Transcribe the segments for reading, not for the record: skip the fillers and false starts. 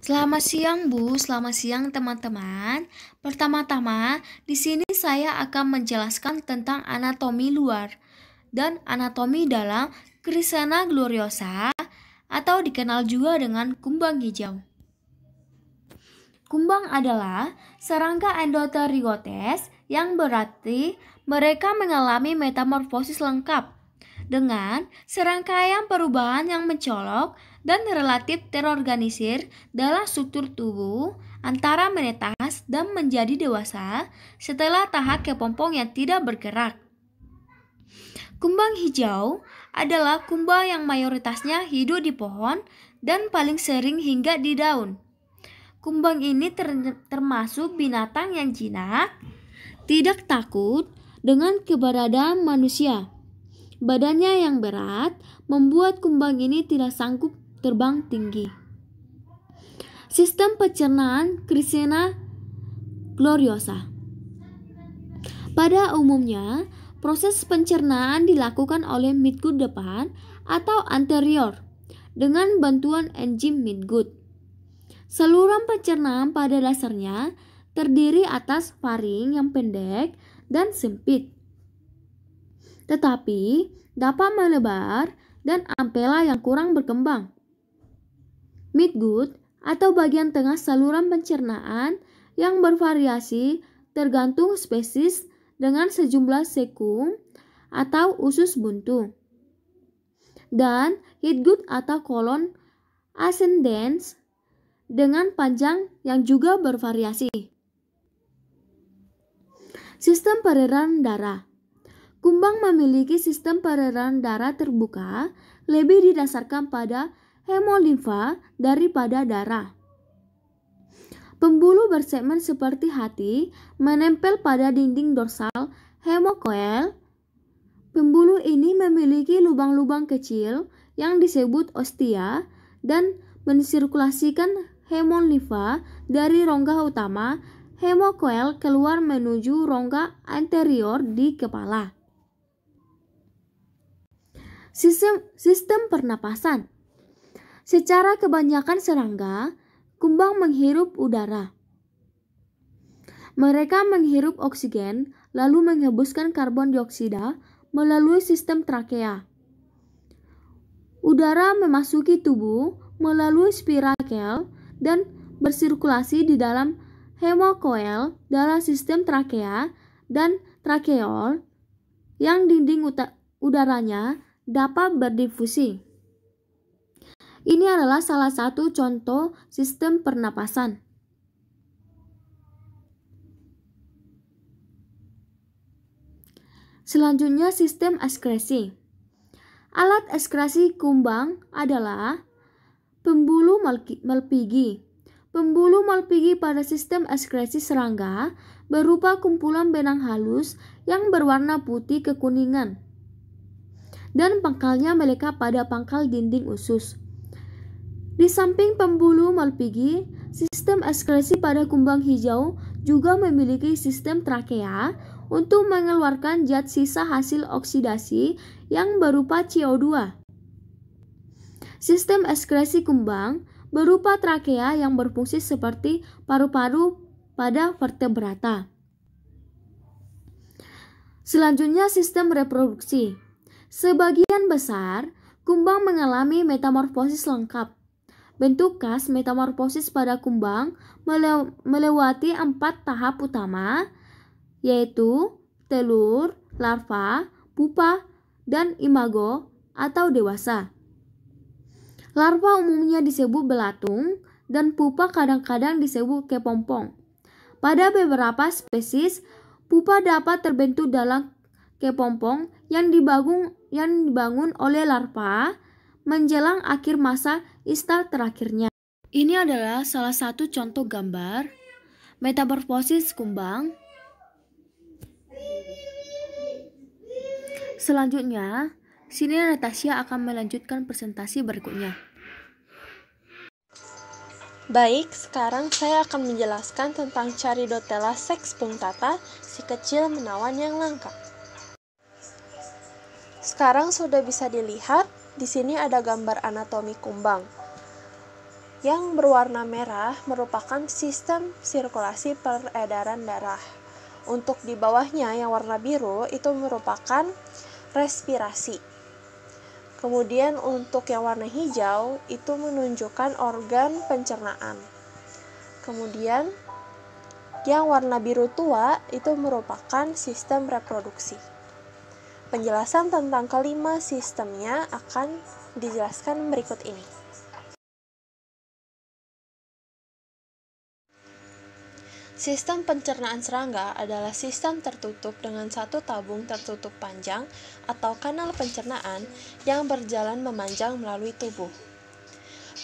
Selamat siang Bu, selamat siang teman-teman. Pertama-tama, di sini saya akan menjelaskan tentang anatomi luar dan anatomi dalam Crescena gloriosa atau dikenal juga dengan kumbang hijau. Kumbang adalah serangga endotherigotes yang berarti mereka mengalami metamorfosis lengkap dengan serangkaian perubahan yang mencolok dan relatif terorganisir dalam struktur tubuh antara menetas dan menjadi dewasa setelah tahap kepompong yang tidak bergerak. Kumbang hijau adalah kumbang yang mayoritasnya hidup di pohon dan paling sering hingga di daun. Kumbang ini termasuk binatang yang jinak, tidak takut dengan keberadaan manusia. Badannya yang berat membuat kumbang ini tidak sanggup terbang tinggi. Sistem pencernaan Crescena gloriosa. Pada umumnya, proses pencernaan dilakukan oleh midgut depan atau anterior dengan bantuan enzim midgut. Saluran pencernaan pada dasarnya terdiri atas faring yang pendek dan sempit, tetapi dapat melebar dan ampela yang kurang berkembang. Midgut atau bagian tengah saluran pencernaan yang bervariasi tergantung spesies dengan sejumlah sekung atau usus buntu. Dan hidgut atau kolon ascendens dengan panjang yang juga bervariasi. Sistem peredaran darah. Kumbang memiliki sistem peredaran darah terbuka lebih didasarkan pada hemolimfa daripada darah. Pembuluh bersegmen seperti hati menempel pada dinding dorsal hemokoel. Pembuluh ini memiliki lubang-lubang kecil yang disebut ostia dan mensirkulasikan hemolimfa dari rongga utama hemokoel keluar menuju rongga anterior di kepala. Sistem pernapasan. Secara kebanyakan serangga, kumbang menghirup udara. Mereka menghirup oksigen lalu menghembuskan karbon dioksida melalui sistem trakea. Udara memasuki tubuh melalui spirakel dan bersirkulasi di dalam hemokoel dalam sistem trakea dan trakeol yang dinding udaranya dapat berdifusi. Ini adalah salah satu contoh sistem pernapasan. Selanjutnya sistem ekskresi. Alat ekskresi kumbang adalah pembuluh Malpighi. Pembuluh Malpighi pada sistem ekskresi serangga berupa kumpulan benang halus yang berwarna putih kekuningan dan pangkalnya melekat pada pangkal dinding usus. Di samping pembuluh Malpighi, sistem ekskresi pada kumbang hijau juga memiliki sistem trakea untuk mengeluarkan zat sisa hasil oksidasi yang berupa CO2. Sistem ekskresi kumbang berupa trakea yang berfungsi seperti paru-paru pada vertebrata. Selanjutnya sistem reproduksi. Sebagian besar kumbang mengalami metamorfosis lengkap. Bentuk khas metamorfosis pada kumbang melewati 4 tahap utama, yaitu telur, larva, pupa, dan imago atau dewasa. Larva umumnya disebut belatung dan pupa kadang-kadang disebut kepompong. Pada beberapa spesies, pupa dapat terbentuk dalam kepompong yang dibangun oleh larva menjelang akhir masa istar terakhirnya. Ini adalah salah satu contoh gambar metamorfosis kumbang. Selanjutnya, sini Natasha akan melanjutkan presentasi berikutnya. Baik, sekarang saya akan menjelaskan tentang Charidotella sexpunctata, si kecil menawan yang langka. Sekarang sudah bisa dilihat, di sini ada gambar anatomi kumbang. Yang berwarna merah merupakan sistem sirkulasi peredaran darah. Untuk di bawahnya yang warna biru itu merupakan respirasi. Kemudian untuk yang warna hijau itu menunjukkan organ pencernaan. Kemudian yang warna biru tua itu merupakan sistem reproduksi. Penjelasan tentang kelima sistemnya akan dijelaskan berikut ini. Sistem pencernaan serangga adalah sistem tertutup dengan satu tabung tertutup panjang atau kanal pencernaan yang berjalan memanjang melalui tubuh.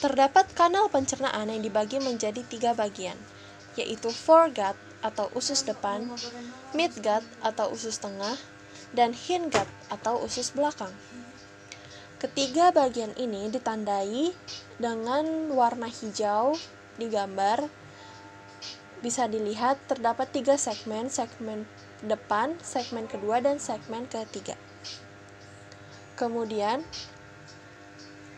Terdapat kanal pencernaan yang dibagi menjadi 3 bagian, yaitu foregut atau usus depan, midgut atau usus tengah, dan hindgut atau usus belakang. Ketiga bagian ini ditandai dengan warna hijau di gambar. Bisa dilihat terdapat 3 segmen depan, segmen kedua, dan segmen ketiga. Kemudian,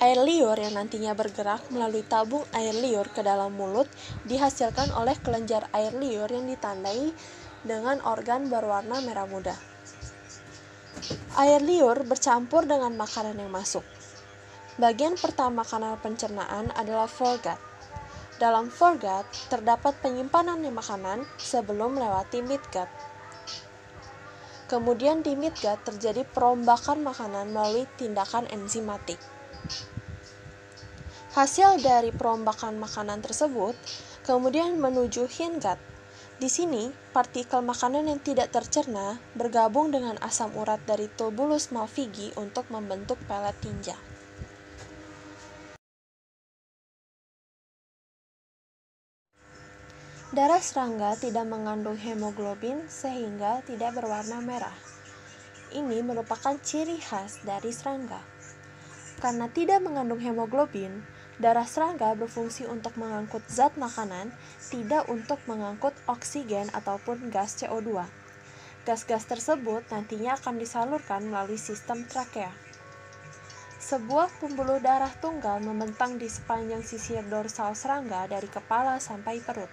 air liur yang nantinya bergerak melalui tabung air liur ke dalam mulut dihasilkan oleh kelenjar air liur yang ditandai dengan organ berwarna merah muda. Air liur bercampur dengan makanan yang masuk. Bagian pertama kanal pencernaan adalah foregut. Dalam foregut terdapat penyimpanan makanan sebelum melewati midgut. Kemudian di midgut terjadi perombakan makanan melalui tindakan enzimatik. Hasil dari perombakan makanan tersebut kemudian menuju hindgut. Di sini, partikel makanan yang tidak tercerna bergabung dengan asam urat dari tubulus malpighi untuk membentuk pelet tinja. Darah serangga tidak mengandung hemoglobin sehingga tidak berwarna merah. Ini merupakan ciri khas dari serangga. Karena tidak mengandung hemoglobin, darah serangga berfungsi untuk mengangkut zat makanan, tidak untuk mengangkut oksigen ataupun gas CO2. Gas-gas tersebut nantinya akan disalurkan melalui sistem trakea. Sebuah pembuluh darah tunggal membentang di sepanjang sisir dorsal serangga dari kepala sampai perut.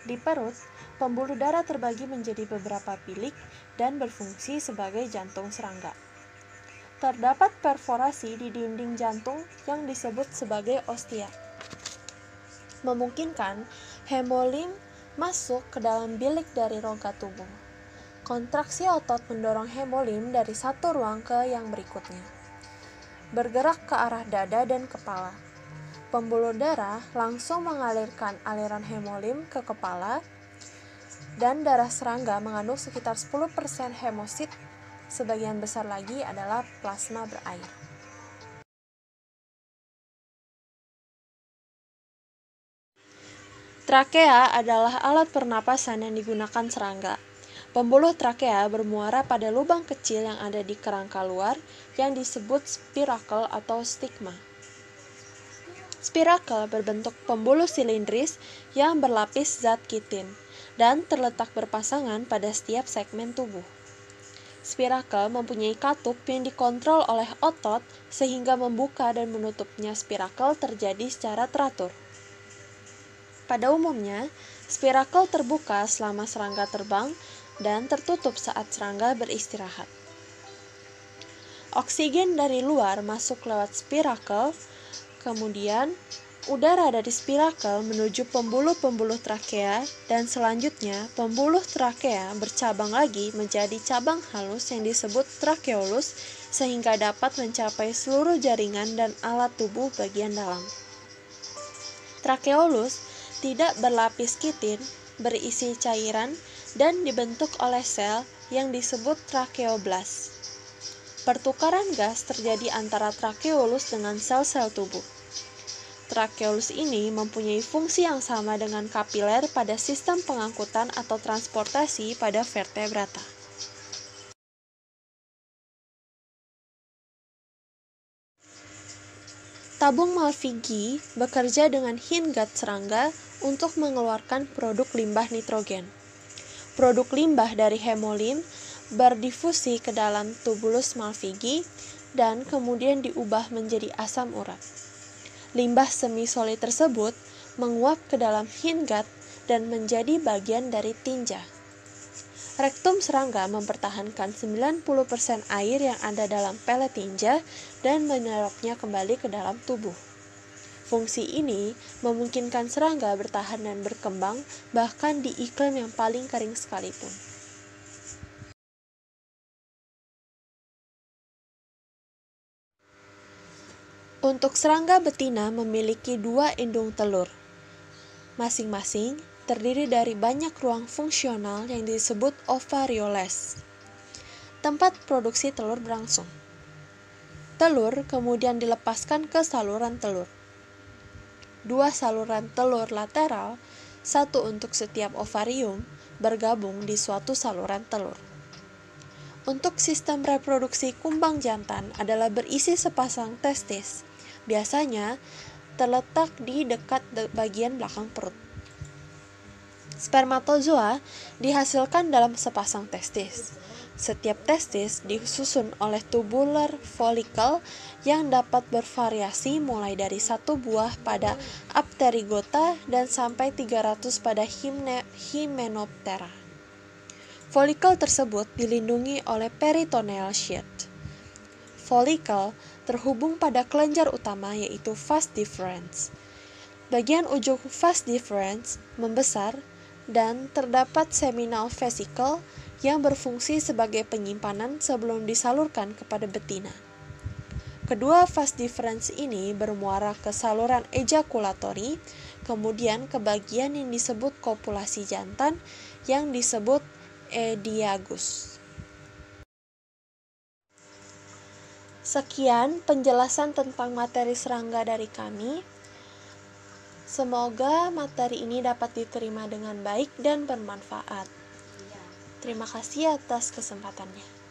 Di perut, pembuluh darah terbagi menjadi beberapa bilik dan berfungsi sebagai jantung serangga. Terdapat perforasi di dinding jantung yang disebut sebagai ostia, memungkinkan hemolim masuk ke dalam bilik dari rongga tubuh. Kontraksi otot mendorong hemolim dari satu ruang ke yang berikutnya, bergerak ke arah dada dan kepala. Pembuluh darah langsung mengalirkan aliran hemolim ke kepala, dan darah serangga mengandung sekitar 10% hemosit, sebagian besar lagi adalah plasma berair. Trakea adalah alat pernapasan yang digunakan serangga. Pembuluh trakea bermuara pada lubang kecil yang ada di kerangka luar yang disebut spiracle atau stigma. Spiracle berbentuk pembuluh silindris yang berlapis zat kitin dan terletak berpasangan pada setiap segmen tubuh. Spiracle mempunyai katup yang dikontrol oleh otot sehingga membuka dan menutupnya spiracle terjadi secara teratur. Pada umumnya, spiracle terbuka selama serangga terbang dan tertutup saat serangga beristirahat. Oksigen dari luar masuk lewat spiracle. Kemudian, udara dari spiracle menuju pembuluh-pembuluh trakea dan selanjutnya pembuluh trakea bercabang lagi menjadi cabang halus yang disebut trakeolus sehingga dapat mencapai seluruh jaringan dan alat tubuh bagian dalam. Trakeolus tidak berlapis kitin, berisi cairan, dan dibentuk oleh sel yang disebut trakeoblas. Pertukaran gas terjadi antara trakeolus dengan sel-sel tubuh. Trakeolus ini mempunyai fungsi yang sama dengan kapiler pada sistem pengangkutan atau transportasi pada vertebrata. Tabung Malpighi bekerja dengan hindgut serangga untuk mengeluarkan produk limbah nitrogen. Produk limbah dari hemolim berdifusi ke dalam tubulus Malpighi dan kemudian diubah menjadi asam urat. Limbah semi-solid tersebut menguap ke dalam hindgut dan menjadi bagian dari tinja. Rektum serangga mempertahankan 90% air yang ada dalam pelet tinja dan menyerapnya kembali ke dalam tubuh. Fungsi ini memungkinkan serangga bertahan dan berkembang bahkan di iklim yang paling kering sekalipun. Untuk serangga betina memiliki 2 indung telur. Masing-masing terdiri dari banyak ruang fungsional yang disebut ovarioles, tempat produksi telur berlangsung. Telur kemudian dilepaskan ke saluran telur. 2 saluran telur lateral, satu untuk setiap ovarium, bergabung di suatu saluran telur. Untuk sistem reproduksi kumbang jantan adalah berisi sepasang testis, biasanya terletak di dekat bagian belakang perut. Spermatozoa dihasilkan dalam sepasang testis. Setiap testis disusun oleh tubular follicle yang dapat bervariasi mulai dari 1 buah pada Apterygota dan sampai 300 pada Hymenoptera. Follicle tersebut dilindungi oleh peritoneal sheath. Follicle terhubung pada kelenjar utama yaitu vas deferens. Bagian ujung vas deferens membesar dan terdapat seminal vesicle yang berfungsi sebagai penyimpanan sebelum disalurkan kepada betina. Kedua vas deferens ini bermuara ke saluran ejakulatori, kemudian ke bagian yang disebut kopulasi jantan yang disebut ediagus. Sekian penjelasan tentang materi serangga dari kami. Semoga materi ini dapat diterima dengan baik dan bermanfaat. Terima kasih atas kesempatannya.